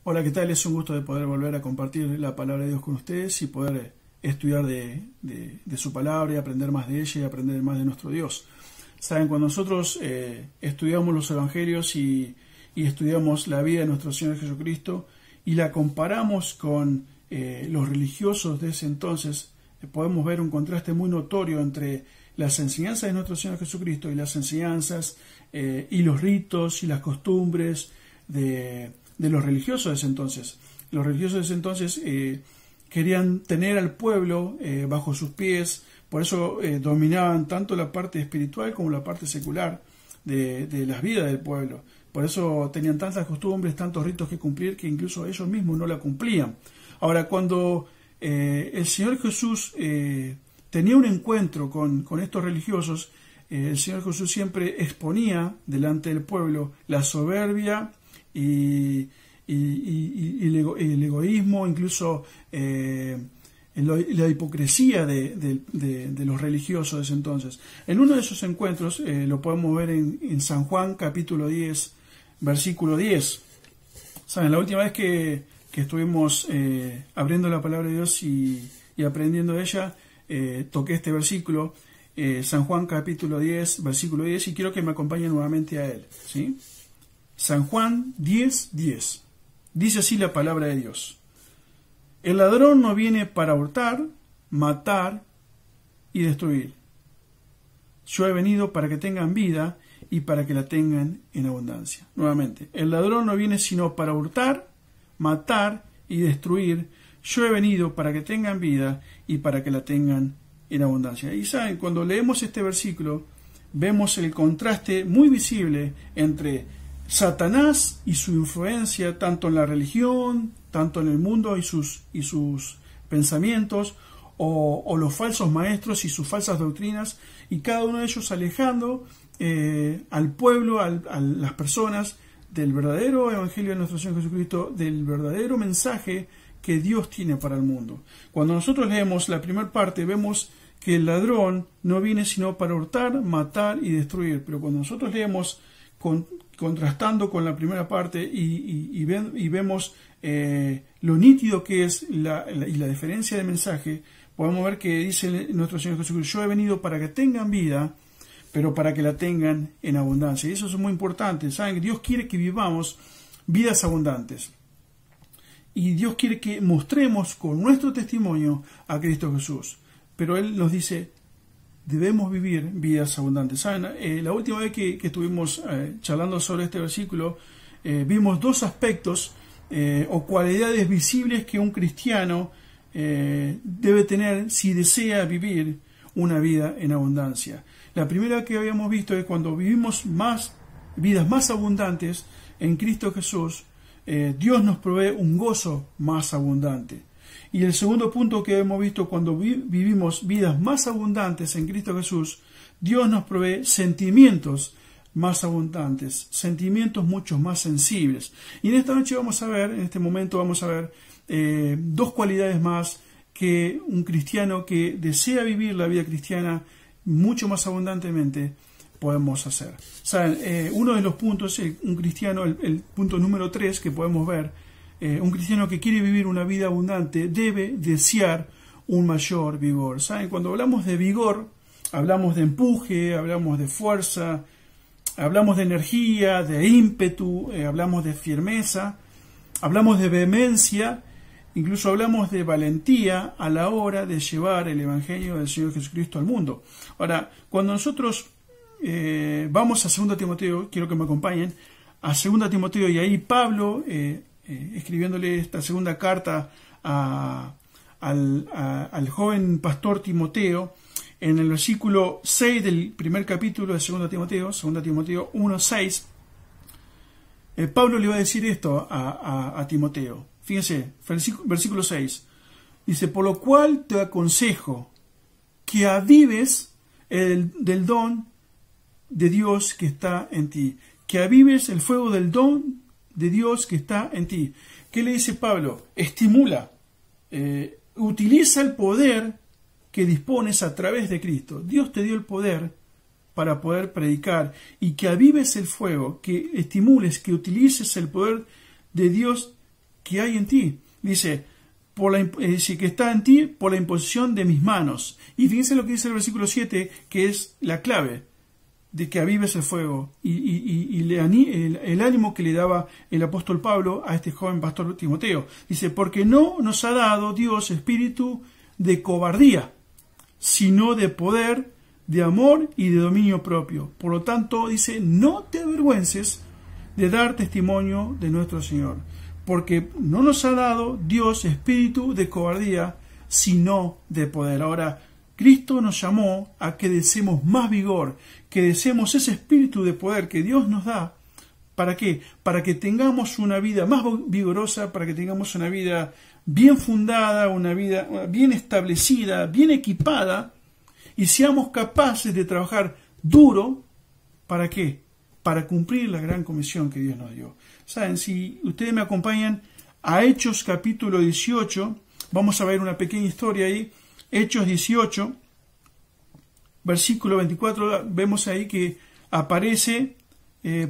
Hola, ¿qué tal? Es un gusto de poder volver a compartir la palabra de Dios con ustedes y poder estudiar de su palabra y aprender más de ella y aprender más de nuestro Dios. Saben, cuando nosotros estudiamos los evangelios y estudiamos la vida de nuestro Señor Jesucristo y la comparamos con los religiosos de ese entonces, podemos ver un contraste muy notorio entre las enseñanzas de nuestro Señor Jesucristo y las enseñanzas y los ritos y las costumbres de los religiosos de ese entonces. Los religiosos de ese entonces querían tener al pueblo bajo sus pies, por eso dominaban tanto la parte espiritual como la parte secular de las vidas del pueblo. Por eso tenían tantas costumbres, tantos ritos que cumplir, que incluso ellos mismos no la cumplían. Ahora, cuando el Señor Jesús tenía un encuentro con estos religiosos, el Señor Jesús siempre exponía delante del pueblo la soberbia y el egoísmo, incluso la hipocresía de los religiosos de ese entonces. En uno de esos encuentros lo podemos ver en San Juan capítulo 10, versículo 10. ¿Saben? La última vez que estuvimos abriendo la palabra de Dios y aprendiendo de ella, toqué este versículo, San Juan capítulo 10, versículo 10, y quiero que me acompañen nuevamente a él, ¿sí? San Juan 10, 10. Dice así la palabra de Dios: el ladrón no viene para hurtar, matar y destruir. Yo he venido para que tengan vida y para que la tengan en abundancia. Nuevamente, el ladrón no viene sino para hurtar, matar y destruir. Yo he venido para que tengan vida y para que la tengan en abundancia. Y saben, cuando leemos este versículo, vemos el contraste muy visible entre Satanás y su influencia tanto en la religión, tanto en el mundo y sus pensamientos, o los falsos maestros y sus falsas doctrinas, y cada uno de ellos alejando al pueblo, a las personas del verdadero evangelio de nuestro Señor Jesucristo, del verdadero mensaje que Dios tiene para el mundo. Cuando nosotros leemos la primera parte, vemos que el ladrón no viene sino para hurtar, matar y destruir, pero cuando nosotros leemos contrastando con la primera parte y vemos lo nítido que es y la diferencia de mensaje, podemos ver que dice nuestro Señor Jesucristo: yo he venido para que tengan vida, pero para que la tengan en abundancia. Y eso es muy importante. ¿Saben? Dios quiere que vivamos vidas abundantes. Y Dios quiere que mostremos con nuestro testimonio a Cristo Jesús. Pero Él nos dice: debemos vivir vidas abundantes. ¿Saben? La última vez que estuvimos charlando sobre este versículo, vimos dos aspectos o cualidades visibles que un cristiano debe tener si desea vivir una vida en abundancia. La primera que habíamos visto es cuando vivimos vidas más abundantes en Cristo Jesús, Dios nos provee un gozo más abundante. Y el segundo punto que hemos visto, cuando vivimos vidas más abundantes en Cristo Jesús, Dios nos provee sentimientos más abundantes, sentimientos mucho más sensibles. Y en esta noche en este momento vamos a ver dos cualidades más que un cristiano que desea vivir la vida cristiana mucho más abundantemente podemos hacer. ¿Saben? Uno de los puntos, un cristiano, el punto número 3 que podemos ver, un cristiano que quiere vivir una vida abundante debe desear un mayor vigor. ¿Saben? Cuando hablamos de vigor, hablamos de empuje, hablamos de fuerza, hablamos de energía, de ímpetu, hablamos de firmeza, hablamos de vehemencia, incluso hablamos de valentía a la hora de llevar el Evangelio del Señor Jesucristo al mundo. Ahora, cuando nosotros vamos a 2 Timoteo, quiero que me acompañen a 2 Timoteo, y ahí Pablo, escribiéndole esta segunda carta al joven pastor Timoteo, en el versículo 6 del primer capítulo de 2 Timoteo 1:6, Pablo le va a decir esto a Timoteo. Fíjense, versículo 6, dice: por lo cual te aconsejo que avives del don de Dios que está en ti, que avives el fuego del don de Dios que está en ti. ¿Qué le dice Pablo? Estimula, utiliza el poder que dispones a través de Cristo. Dios te dio el poder para poder predicar, y que avives el fuego, que estimules, que utilices el poder de Dios que hay en ti. Dice, que está en ti por la imposición de mis manos. Y fíjense lo que dice el versículo 7, que es la clave de que avives el fuego y el ánimo que le daba el apóstol Pablo a este joven pastor Timoteo. Dice, porque no nos ha dado Dios espíritu de cobardía, sino de poder, de amor y de dominio propio. Por lo tanto, dice, no te avergüences de dar testimonio de nuestro Señor, porque no nos ha dado Dios espíritu de cobardía, sino de poder. Ahora, Cristo nos llamó a que deseemos más vigor, que deseemos ese espíritu de poder que Dios nos da. ¿Para qué? Para que tengamos una vida más vigorosa, para que tengamos una vida bien fundada, una vida bien establecida, bien equipada, y seamos capaces de trabajar duro. ¿Para qué? Para cumplir la gran comisión que Dios nos dio. Saben, si ustedes me acompañan a Hechos capítulo 18, vamos a ver una pequeña historia ahí. Hechos 18, versículo 24, vemos ahí que aparece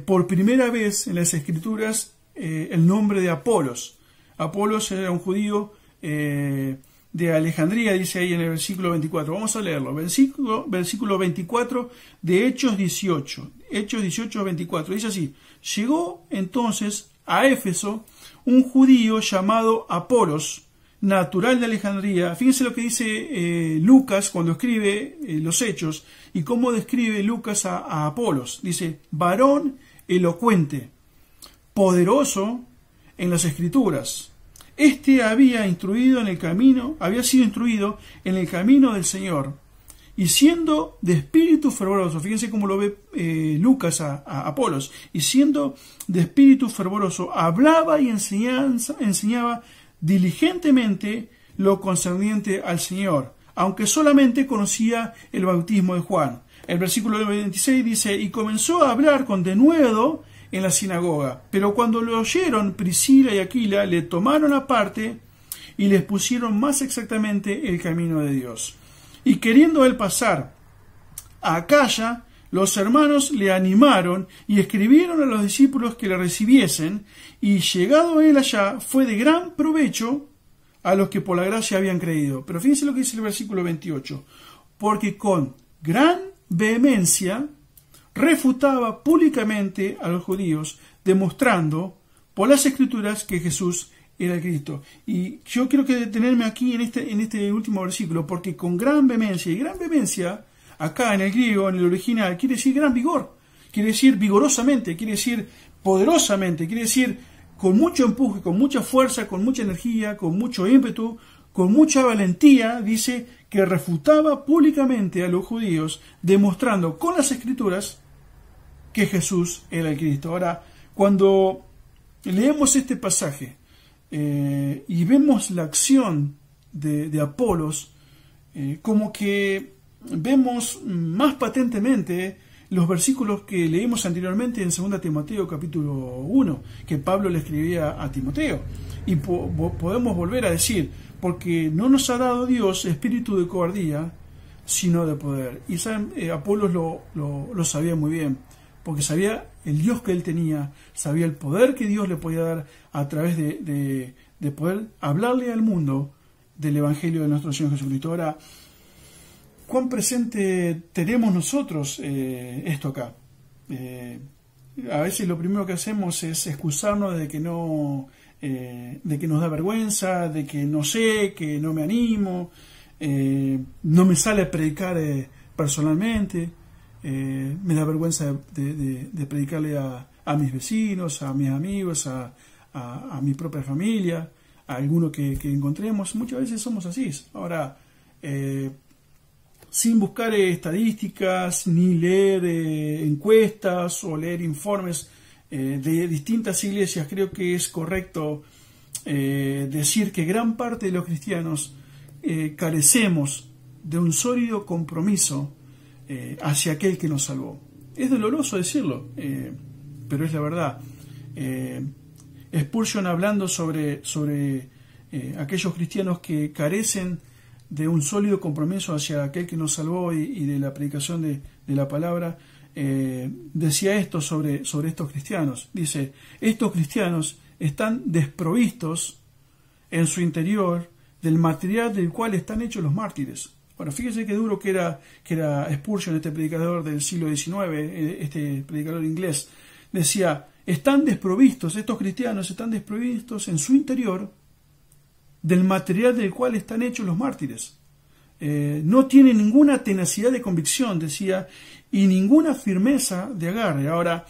por primera vez en las Escrituras el nombre de Apolos. Apolos era un judío de Alejandría, dice ahí en el versículo 24. Vamos a leerlo. Versículo 24 de Hechos 18. Hechos 18, 24. Dice así: llegó entonces a Éfeso un judío llamado Apolos, natural de Alejandría. Fíjense lo que dice Lucas cuando escribe los Hechos y cómo describe Lucas a Apolos. Dice, varón elocuente, poderoso en las Escrituras. Este había sido instruido en el camino del Señor, y siendo de espíritu fervoroso, fíjense cómo lo ve Lucas a Apolos, y siendo de espíritu fervoroso, hablaba y enseñaba diligentemente lo concerniente al Señor, aunque solamente conocía el bautismo de Juan. El versículo 26 dice, y comenzó a hablar con denuedo en la sinagoga, pero cuando lo oyeron Priscila y Aquila, le tomaron aparte y les pusieron más exactamente el camino de Dios. Y queriendo él pasar a Acaya, los hermanos le animaron y escribieron a los discípulos que le recibiesen, y llegado él allá, fue de gran provecho a los que por la gracia habían creído. Pero fíjense lo que dice el versículo 28, porque con gran vehemencia refutaba públicamente a los judíos, demostrando por las Escrituras que Jesús era el Cristo. Y yo quiero detenerme aquí en este último versículo, porque con gran vehemencia, y gran vehemencia acá en el griego, en el original, quiere decir gran vigor, quiere decir vigorosamente, quiere decir poderosamente, quiere decir con mucho empuje, con mucha fuerza, con mucha energía, con mucho ímpetu, con mucha valentía. Dice que refutaba públicamente a los judíos, demostrando con las Escrituras que Jesús era el Cristo. Ahora, cuando leemos este pasaje y vemos la acción de Apolos, como que vemos más patentemente los versículos que leímos anteriormente en 2 Timoteo capítulo 1, que Pablo le escribía a Timoteo. Y podemos volver a decir, porque no nos ha dado Dios espíritu de cobardía, sino de poder. Y saben, Apolos lo sabía muy bien, porque sabía el Dios que él tenía, sabía el poder que Dios le podía dar a través de poder hablarle al mundo del Evangelio de nuestro Señor Jesucristo. Ahora, ¿cuán presente tenemos nosotros esto acá? A veces lo primero que hacemos es excusarnos de que nos da vergüenza, de que no sé, que no me animo, no me sale a predicar personalmente, me da vergüenza de predicarle a mis vecinos, a mis amigos, a mi propia familia, a alguno que encontremos. Muchas veces somos así. Ahora, sin buscar estadísticas, ni leer encuestas o leer informes de distintas iglesias, creo que es correcto decir que gran parte de los cristianos carecemos de un sólido compromiso hacia aquel que nos salvó. Es doloroso decirlo, pero es la verdad. Spurgeon, hablando sobre aquellos cristianos que carecen de un sólido compromiso hacia aquel que nos salvó y de la predicación de la palabra, decía esto sobre estos cristianos. Dice, estos cristianos están desprovistos en su interior del material del cual están hechos los mártires. Bueno, fíjese qué duro que era Spurgeon, este predicador del siglo XIX, este predicador inglés. Decía, están desprovistos, estos cristianos están desprovistos en su interior del material del cual están hechos los mártires. No tienen ninguna tenacidad de convicción, decía, y ninguna firmeza de agarre. Ahora,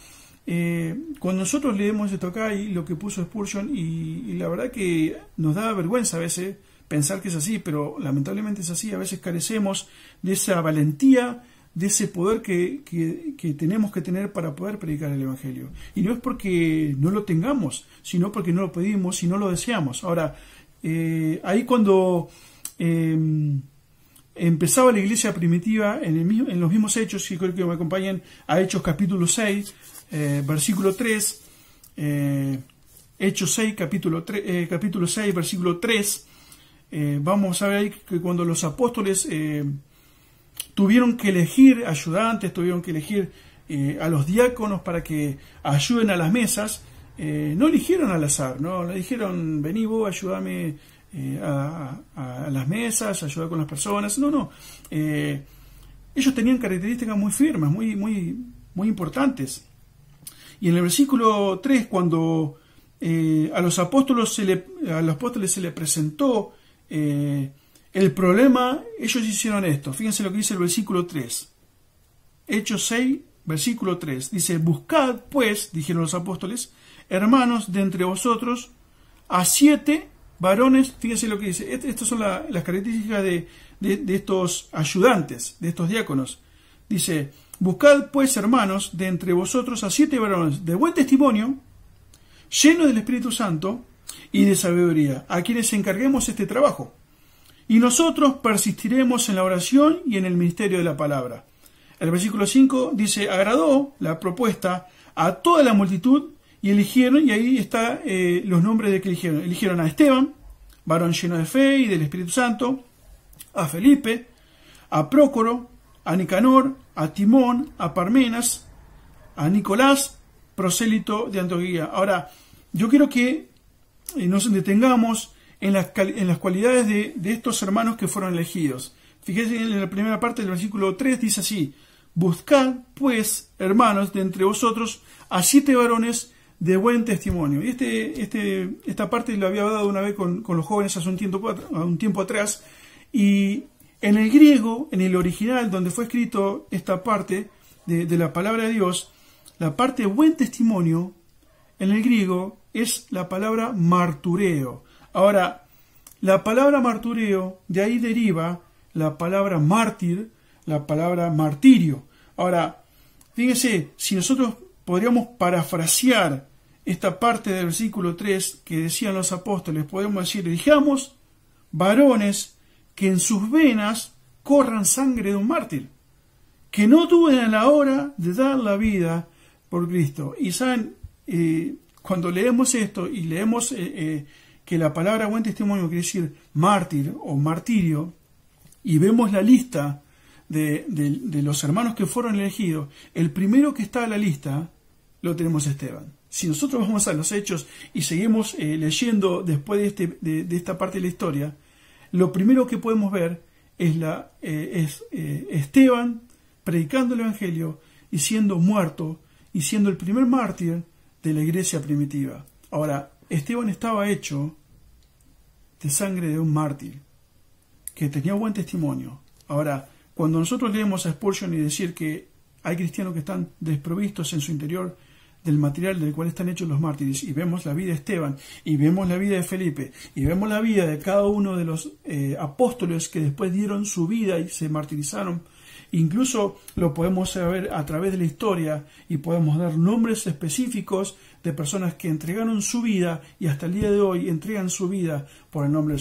cuando nosotros leemos esto acá y lo que puso Spurgeon, y la verdad que nos da vergüenza a veces pensar que es así, pero lamentablemente es así. A veces carecemos de esa valentía, de ese poder que tenemos que tener para poder predicar el Evangelio. Y no es porque no lo tengamos, sino porque no lo pedimos y no lo deseamos. Ahora, ahí cuando empezaba la iglesia primitiva, en los mismos Hechos, y creo que me acompañan a Hechos capítulo 6, versículo 3, Hechos 6, capítulo 6, versículo 3, vamos a ver ahí que cuando los apóstoles tuvieron que elegir ayudantes, tuvieron que elegir a los diáconos para que ayuden a las mesas, no eligieron al azar, no le dijeron, vení vos, ayúdame a las mesas, ayudar con las personas. No. Ellos tenían características muy firmes, muy importantes. Y en el versículo 3, cuando a los apóstoles se le presentó el problema, ellos hicieron esto. Fíjense lo que dice el versículo 3. Hechos 6, versículo 3. Dice, buscad pues, dijeron los apóstoles, hermanos de entre vosotros, a 7 varones. Fíjense lo que dice. Estas son las características de estos ayudantes, de estos diáconos. Dice, buscad pues, hermanos, de entre vosotros a 7 varones de buen testimonio, llenos del Espíritu Santo y de sabiduría, a quienes encarguemos este trabajo. Y nosotros persistiremos en la oración y en el ministerio de la palabra. El versículo 5 dice, agradó la propuesta a toda la multitud y eligieron, y ahí está los nombres de que eligieron. Eligieron a Esteban, varón lleno de fe y del Espíritu Santo, a Felipe, a Prócoro, a Nicanor, a Timón, a Parmenas, a Nicolás, prosélito de Antioquía. Ahora, yo quiero que nos detengamos en las cualidades de estos hermanos que fueron elegidos. Fíjense en la primera parte del versículo 3, dice así, buscad pues, hermanos, de entre vosotros a 7 varones de buen testimonio. Y esta parte la había dado una vez con los jóvenes hace un tiempo atrás, y en el griego, en el original, donde fue escrito esta parte de la palabra de Dios, la parte buen testimonio, en el griego, es la palabra martureo. Ahora, la palabra martureo, de ahí deriva la palabra mártir, la palabra martirio. Ahora, fíjense, si nosotros podríamos parafrasear esta parte del versículo 3 que decían los apóstoles, podemos decir, elijamos varones que en sus venas corran sangre de un mártir, que no duden a la hora de dar la vida por Cristo. Y saben, cuando leemos esto y leemos que la palabra buen testimonio quiere decir mártir o martirio, y vemos la lista de los hermanos que fueron elegidos, el primero que está en la lista lo tenemos a Esteban. Si nosotros vamos a los Hechos y seguimos leyendo después de esta parte de la historia, lo primero que podemos ver es Esteban predicando el Evangelio y siendo muerto y siendo el primer mártir de la iglesia primitiva. Ahora, Esteban estaba hecho de sangre de un mártir que tenía buen testimonio. Ahora, cuando nosotros leemos a Spurgeon y decir que hay cristianos que están desprovistos en su interior del material del cual están hechos los mártires, y vemos la vida de Esteban, y vemos la vida de Felipe, y vemos la vida de cada uno de los apóstoles que después dieron su vida y se martirizaron, incluso lo podemos saber a través de la historia, y podemos dar nombres específicos de personas que entregaron su vida y hasta el día de hoy entregan su vida por el nombre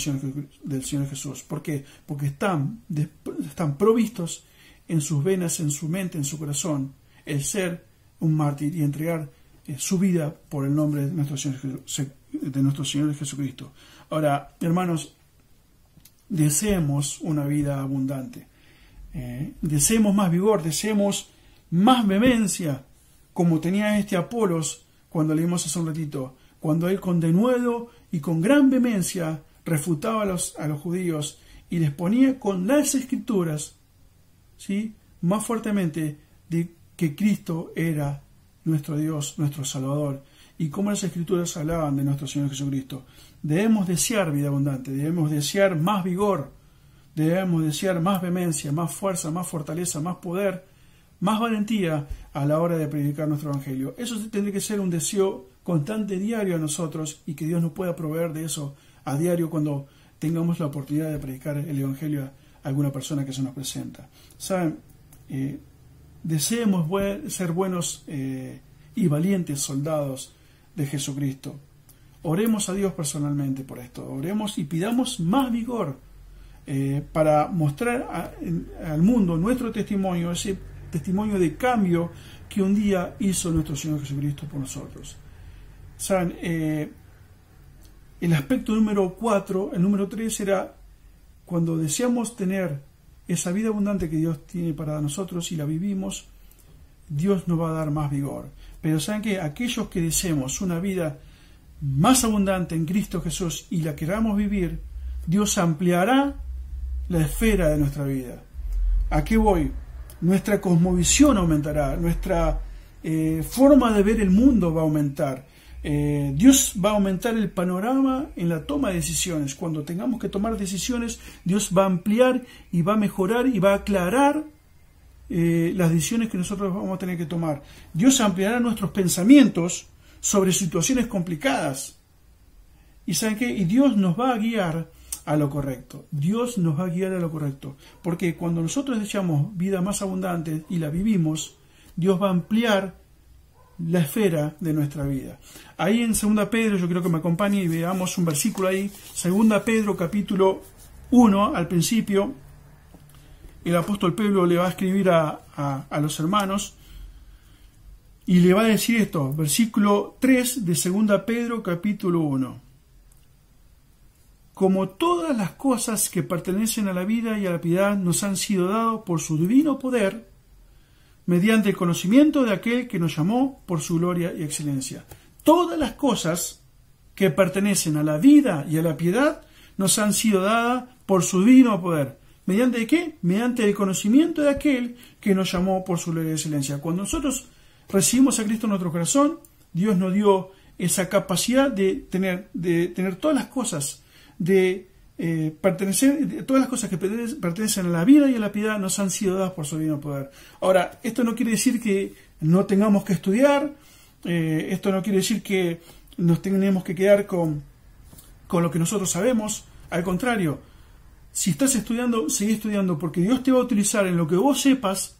del Señor Jesús. ¿Por qué? Porque están provistos en sus venas, en su mente, en su corazón, el ser un mártir y entregar su vida por el nombre de nuestro Señor Jesucristo. Ahora, hermanos, deseemos una vida abundante. Deseemos más vigor, deseemos más vehemencia, como tenía Apolos cuando leímos hace un ratito. cuando él con denuedo y con gran vehemencia refutaba a los judíos y les ponía con las Escrituras, ¿sí?, más fuertemente de que Cristo era nuestro Dios, nuestro Salvador, y cómo las Escrituras hablaban de nuestro Señor Jesucristo. Debemos desear vida abundante, debemos desear más vigor, debemos desear más vehemencia, más fuerza, más fortaleza, más poder, más valentía a la hora de predicar nuestro Evangelio. Eso tendría que ser un deseo constante, diario a nosotros, y que Dios nos pueda proveer de eso a diario cuando tengamos la oportunidad de predicar el Evangelio a alguna persona que se nos presenta. ¿Saben? Deseemos ser buenos y valientes soldados de Jesucristo. Oremos a Dios personalmente por esto. Oremos y pidamos más vigor para mostrar al mundo nuestro testimonio, ese testimonio de cambio que un día hizo nuestro Señor Jesucristo por nosotros. ¿Saben? El aspecto número 4, el número 3 era cuando deseamos tener esa vida abundante que Dios tiene para nosotros y la vivimos, Dios nos va a dar más vigor. Pero saben que aquellos que deseemos una vida más abundante en Cristo Jesús y la queramos vivir, Dios ampliará la esfera de nuestra vida. ¿A qué voy? Nuestra cosmovisión aumentará, nuestra forma de ver el mundo va a aumentar. Dios va a aumentar el panorama en la toma de decisiones. Cuando tengamos que tomar decisiones, Dios va a ampliar y va a mejorar y va a aclarar las decisiones que nosotros vamos a tener que tomar. Dios ampliará nuestros pensamientos sobre situaciones complicadas. ¿Y saben qué? Y Dios nos va a guiar a lo correcto. Dios nos va a guiar a lo correcto. Porque cuando nosotros deseamos vida más abundante y la vivimos, Dios va a ampliar la esfera de nuestra vida. Ahí en 2 Pedro, yo creo que me acompañe y veamos un versículo ahí. 2 Pedro capítulo 1, al principio, el apóstol Pedro le va a escribir a los hermanos y le va a decir esto, versículo 3 de 2 Pedro capítulo 1. Como todas las cosas que pertenecen a la vida y a la piedad nos han sido dadas por su divino poder, mediante el conocimiento de aquel que nos llamó por su gloria y excelencia. Todas las cosas que pertenecen a la vida y a la piedad nos han sido dadas por su divino poder. ¿Mediante qué? Mediante el conocimiento de aquel que nos llamó por su gloria y excelencia. Cuando nosotros recibimos a Cristo en nuestro corazón, Dios nos dio esa capacidad de tener todas las cosas, todas las cosas que pertenecen a la vida y a la piedad nos han sido dadas por su divino poder. Ahora, esto no quiere decir que no tengamos que estudiar, esto no quiere decir que nos tenemos que quedar con lo que nosotros sabemos. Al contrario, si estás estudiando, sigue estudiando, porque Dios te va a utilizar en lo que vos sepas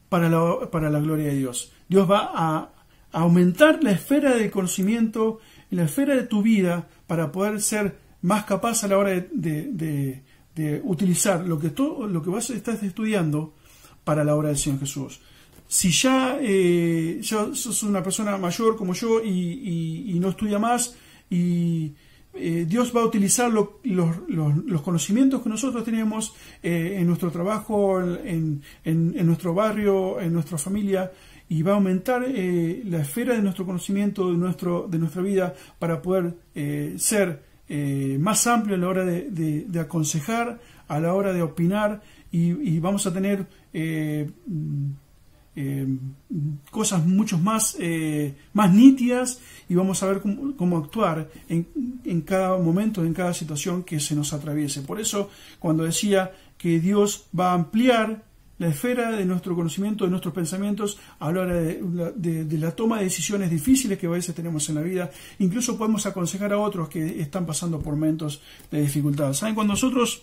para la gloria de Dios. Dios va a aumentar la esfera del conocimiento, la esfera de tu vida, para poder ser más capaz a la hora de utilizar lo que vas a estar estudiando para la obra del Señor Jesús. Si ya sos una persona mayor como yo y no estudia más, y Dios va a utilizar los conocimientos que nosotros tenemos en nuestro trabajo, en nuestro barrio, en nuestra familia, y va a aumentar la esfera de nuestro conocimiento, de nuestra vida, para poder ser más amplio a la hora de aconsejar, a la hora de opinar, y vamos a tener cosas mucho más nítidas, y vamos a ver cómo actuar en cada momento, en cada situación que se nos atraviese. Por eso, cuando decía que Dios va a ampliar la esfera de nuestro conocimiento, de nuestros pensamientos, a la hora de la toma de decisiones difíciles que a veces tenemos en la vida. Incluso podemos aconsejar a otros que están pasando por momentos de dificultad. ¿Saben? Cuando nosotros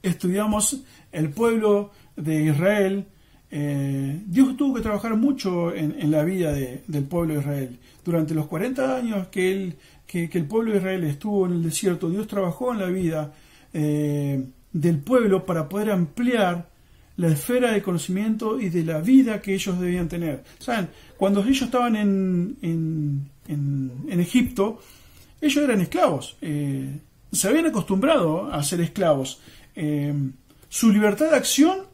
estudiamos el pueblo de Israel, Dios tuvo que trabajar mucho en la vida del pueblo de Israel. Durante los 40 años que el pueblo de Israel estuvo en el desierto, Dios trabajó en la vida del pueblo para poder ampliar la esfera de conocimiento y de la vida que ellos debían tener. ¿Saben? Cuando ellos estaban en Egipto, ellos eran esclavos. Se habían acostumbrado a ser esclavos. Su libertad de acción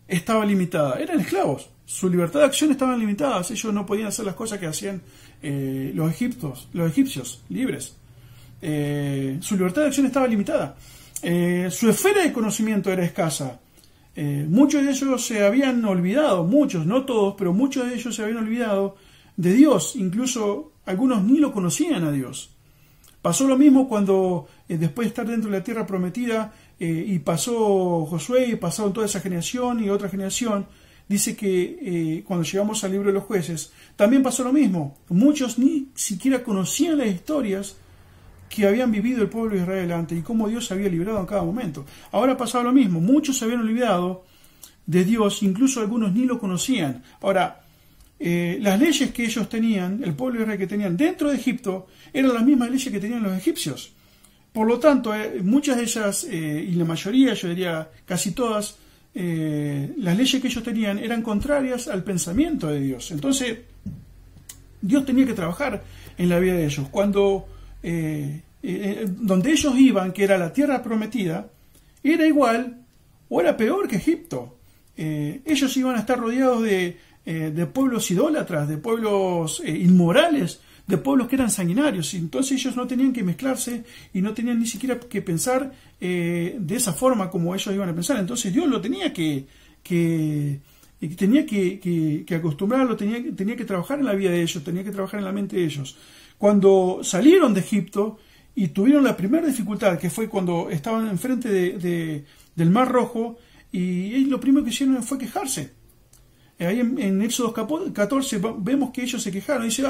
estaba limitada. Eran esclavos. Su libertad de acción estaban limitadas. Ellos no podían hacer las cosas que hacían los egipcios libres. Su libertad de acción estaba limitada. Su esfera de conocimiento era escasa. Muchos de ellos se habían olvidado, muchos, no todos, pero muchos de ellos se habían olvidado de Dios. Incluso algunos ni lo conocían a Dios. Pasó lo mismo cuando, después de estar dentro de la tierra prometida, y pasó Josué, y pasaron toda esa generación y otra generación, dice que cuando llegamos al libro de los jueces, también pasó lo mismo. Muchos ni siquiera conocían las historias que habían vivido el pueblo de Israel antes y cómo Dios se había librado en cada momento. Ahora pasaba lo mismo. Muchos se habían olvidado de Dios, incluso algunos ni lo conocían. Ahora, las leyes que ellos tenían, el pueblo de Israel que tenían dentro de Egipto, eran las mismas leyes que tenían los egipcios. Por lo tanto, muchas de ellas, y la mayoría, yo diría casi todas, las leyes que ellos tenían eran contrarias al pensamiento de Dios. Entonces, Dios tenía que trabajar en la vida de ellos. Cuando donde ellos iban, que era la tierra prometida, era igual o era peor que Egipto. Ellos iban a estar rodeados de pueblos idólatras, de pueblos inmorales, de pueblos que eran sanguinarios. Entonces ellos no tenían que mezclarse y no tenían ni siquiera que pensar de esa forma como ellos iban a pensar. Entonces Dios lo tenía que acostumbrarlo, tenía que trabajar en la vida de ellos, tenía que trabajar en la mente de ellos. Cuando salieron de Egipto y tuvieron la primera dificultad, que fue cuando estaban enfrente del Mar Rojo, y lo primero que hicieron fue quejarse. Ahí en Éxodo 14 vemos que ellos se quejaron. Dice,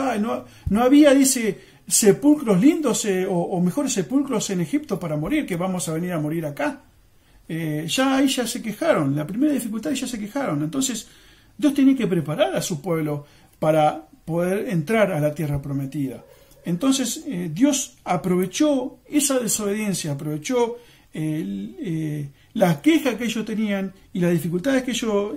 no había, dice, sepulcros lindos o mejores sepulcros en Egipto para morir, que vamos a venir a morir acá. Ahí ya se quejaron. La primera dificultad ya se quejaron. Entonces, Dios tenía que preparar a su pueblo para poder entrar a la tierra prometida. Entonces, Dios aprovechó esa desobediencia, aprovechó las quejas que ellos tenían y las dificultades que ellos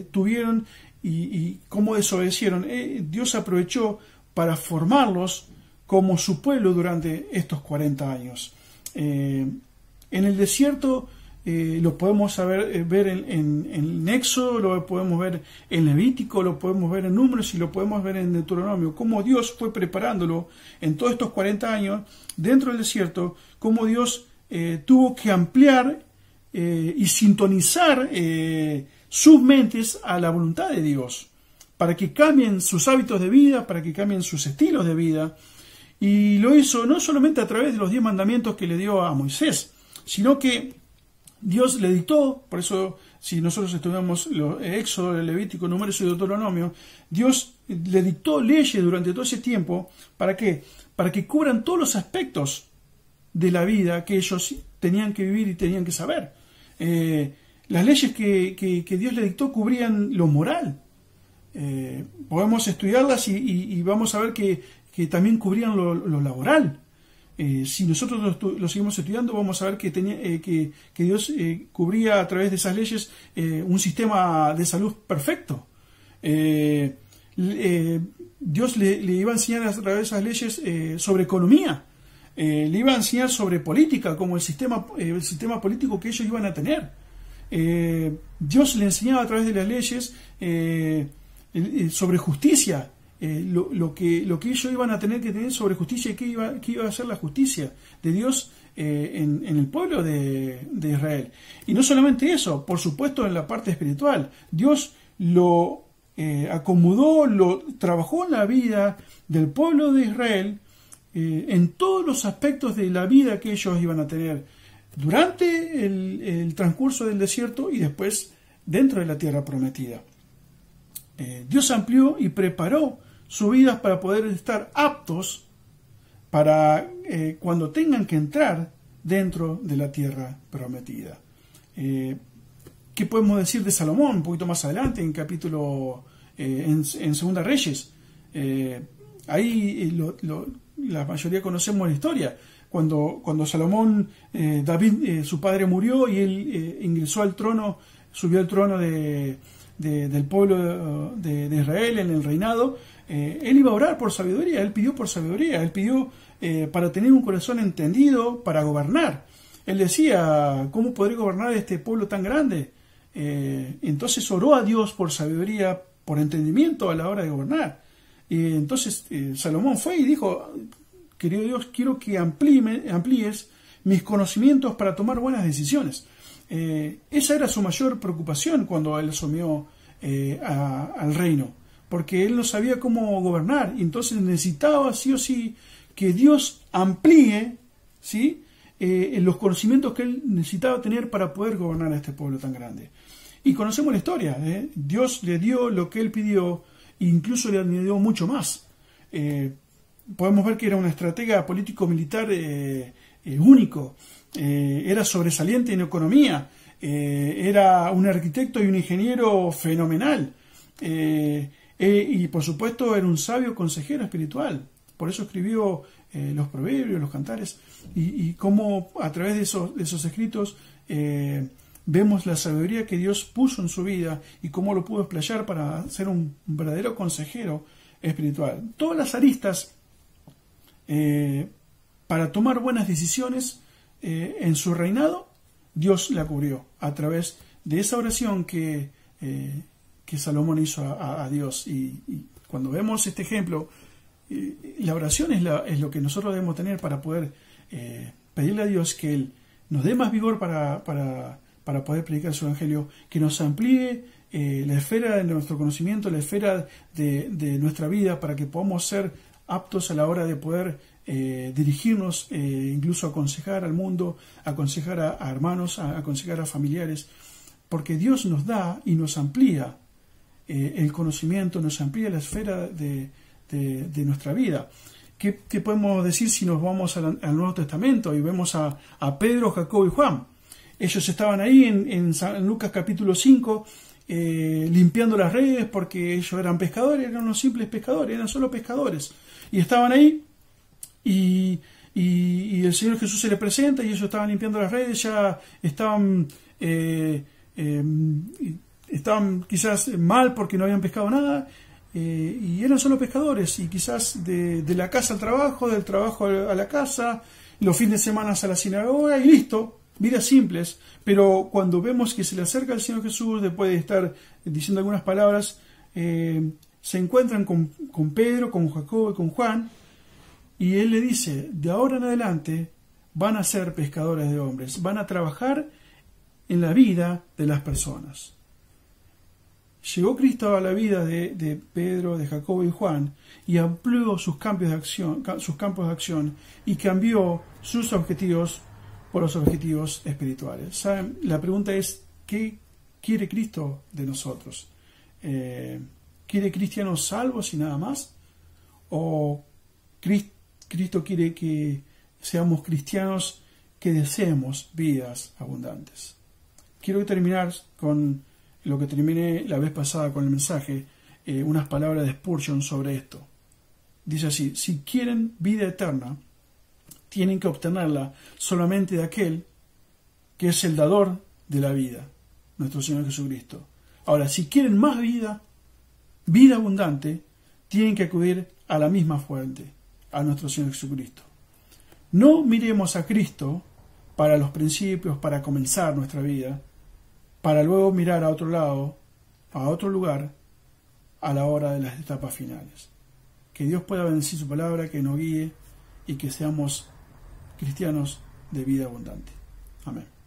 tuvieron y cómo desobedecieron. Dios aprovechó para formarlos como su pueblo durante estos 40 años. En el desierto lo podemos ver en Éxodo, lo podemos ver en Levítico, lo podemos ver en Números y lo podemos ver en Deuteronomio, cómo Dios fue preparándolo en todos estos 40 años dentro del desierto, cómo Dios tuvo que ampliar y sintonizar sus mentes a la voluntad de Dios, para que cambien sus hábitos de vida, para que cambien sus estilos de vida. Y lo hizo no solamente a través de los 10 mandamientos que le dio a Moisés, sino que Dios le dictó. Por eso, si nosotros estudiamos Éxodo, Levítico, Números y Deuteronomio, Dios le dictó leyes durante todo ese tiempo. ¿Para qué? Para que cubran todos los aspectos de la vida que ellos tenían que vivir y tenían que saber. Las leyes que Dios le dictó cubrían lo moral. Podemos estudiarlas y vamos a ver que también cubrían lo laboral. Si nosotros lo seguimos estudiando, vamos a ver que Dios cubría a través de esas leyes un sistema de salud perfecto. Dios le iba a enseñar a través de esas leyes sobre economía. Le iba a enseñar sobre política, como el sistema político que ellos iban a tener. Dios le enseñaba a través de las leyes sobre justicia, lo que ellos iban a tener que tener sobre justicia y qué iba a ser la justicia de Dios en el pueblo de Israel. Y no solamente eso, por supuesto en la parte espiritual. Dios lo acomodó, lo trabajó en la vida del pueblo de Israel en todos los aspectos de la vida que ellos iban a tener durante el transcurso del desierto y después dentro de la tierra prometida. Dios amplió y preparó sus vidas para poder estar aptos para cuando tengan que entrar dentro de la tierra prometida. ¿Qué podemos decir de Salomón un poquito más adelante en capítulo en Segunda Reyes? Ahí la mayoría conocemos la historia. Cuando Salomón, David, su padre murió y él ingresó al trono, subió al trono del pueblo de Israel en el reinado, él iba a orar por sabiduría, él pidió por sabiduría, él pidió para tener un corazón entendido para gobernar. Él decía, ¿cómo podré gobernar este pueblo tan grande? Entonces oró a Dios por sabiduría, por entendimiento a la hora de gobernar. Entonces Salomón fue y dijo: querido Dios, quiero que amplíes mis conocimientos para tomar buenas decisiones. Esa era su mayor preocupación cuando él asumió al reino, porque él no sabía cómo gobernar, y entonces necesitaba sí o sí que Dios amplíe, ¿sí?, los conocimientos que él necesitaba tener para poder gobernar a este pueblo tan grande. Y conocemos la historia, Dios le dio lo que él pidió, e incluso le dio mucho más. Podemos ver que era un estratega político-militar único, era sobresaliente en economía, era un arquitecto y un ingeniero fenomenal, y por supuesto era un sabio consejero espiritual. Por eso escribió los proverbios, los cantares, y cómo a través de esos escritos vemos la sabiduría que Dios puso en su vida y cómo lo pudo explayar para ser un verdadero consejero espiritual. Todas las aristas para tomar buenas decisiones en su reinado, Dios la cubrió a través de esa oración que Salomón hizo a Dios. Y cuando vemos este ejemplo, la oración es lo que nosotros debemos tener para poder pedirle a Dios que Él nos dé más vigor para poder predicar su evangelio, que nos amplíe la esfera de nuestro conocimiento, la esfera de nuestra vida, para que podamos ser aptos a la hora de poder dirigirnos, incluso aconsejar al mundo, aconsejar a hermanos, aconsejar a familiares, porque Dios nos da y nos amplía el conocimiento, nos amplía la esfera de nuestra vida. ¿Qué podemos decir si nos vamos al Nuevo Testamento y vemos a Pedro, Jacobo y Juan? Ellos estaban ahí en Lucas capítulo 5 limpiando las redes, porque ellos eran pescadores, eran unos simples pescadores, eran solo pescadores, y estaban ahí y el Señor Jesús se les presenta y ellos estaban limpiando las redes, ya estaban quizás mal porque no habían pescado nada, y eran solo pescadores, y quizás de la casa al trabajo, del trabajo a la casa, los fines de semana a la sinagoga y listo, vidas simples. Pero cuando vemos que se le acerca el Señor Jesús, después de estar diciendo algunas palabras, se encuentran con Pedro, con Jacobo y con Juan, y él le dice: de ahora en adelante van a ser pescadores de hombres, van a trabajar en la vida de las personas. Llegó Cristo a la vida de Pedro, de Jacobo y Juan, y amplió sus campos de acción, y cambió sus objetivos por los objetivos espirituales. ¿Saben? La pregunta es: ¿qué quiere Cristo de nosotros? ¿Quiere cristianos salvos y nada más? ¿O Cristo quiere que seamos cristianos que deseemos vidas abundantes? Quiero terminar con lo que terminé la vez pasada con el mensaje, unas palabras de Spurgeon sobre esto. Dice así: si quieren vida eterna, tienen que obtenerla solamente de aquel que es el dador de la vida, nuestro Señor Jesucristo. Ahora, si quieren más vida abundante, tienen que acudir a la misma fuente, a nuestro Señor Jesucristo. No miremos a Cristo para los principios, para comenzar nuestra vida, para luego mirar a otro lado, a otro lugar, a la hora de las etapas finales. Que Dios pueda bendecir su palabra, que nos guíe y que seamos cristianos de vida abundante. Amén.